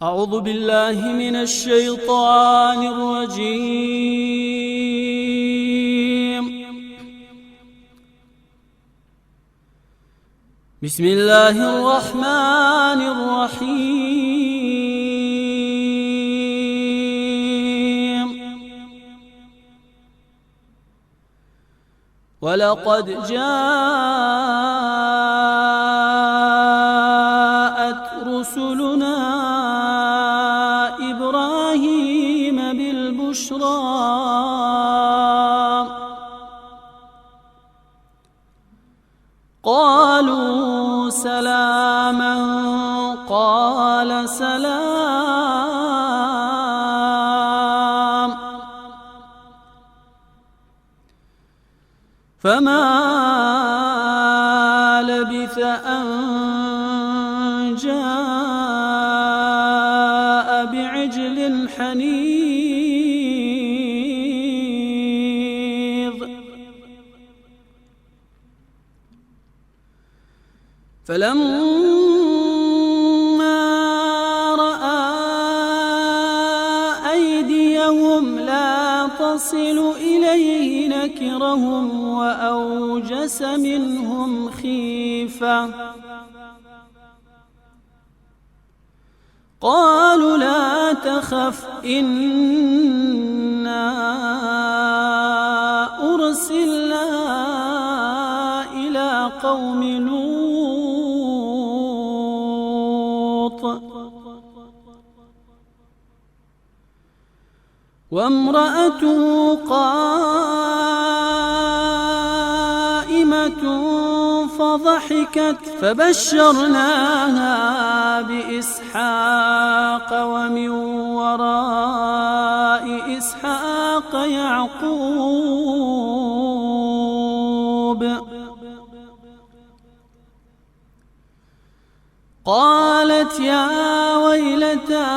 أعوذ بالله من الشيطان الرجيم. بسم الله الرحمن الرحيم. ولقد جاءت رسلنا إبراهيم بالبشرى قالوا سلاما قال سلام فما لبث أن جاء بعجل حنيظ. فلما رأى أيديهم لا تصل إليه نكرهم وأوجس منهم خيفة. قالوا لا تخف إنا أرسلنا إلى قوم لوط وامرأته قائمة فضحكت فبشرناها بإسحاق ومن وراء إسحاق يعقوب. قالت يا ويلتى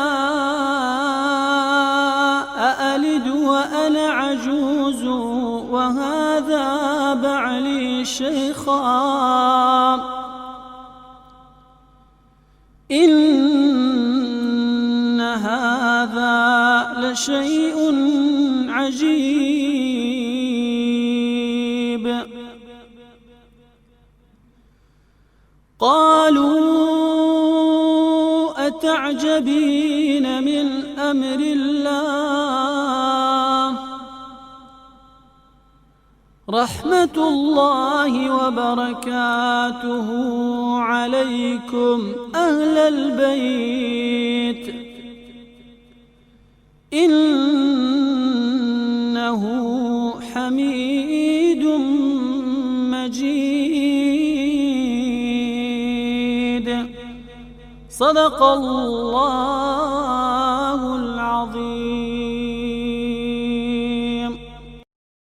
أألد وأنا عجوز وهذا بعلي شيخا إن هذا لشيء عجيب. قالوا أتعجبين من أمر الله رحمة الله وبركاته عليكم أهل البيت إنه حميد مجيد. صدق الله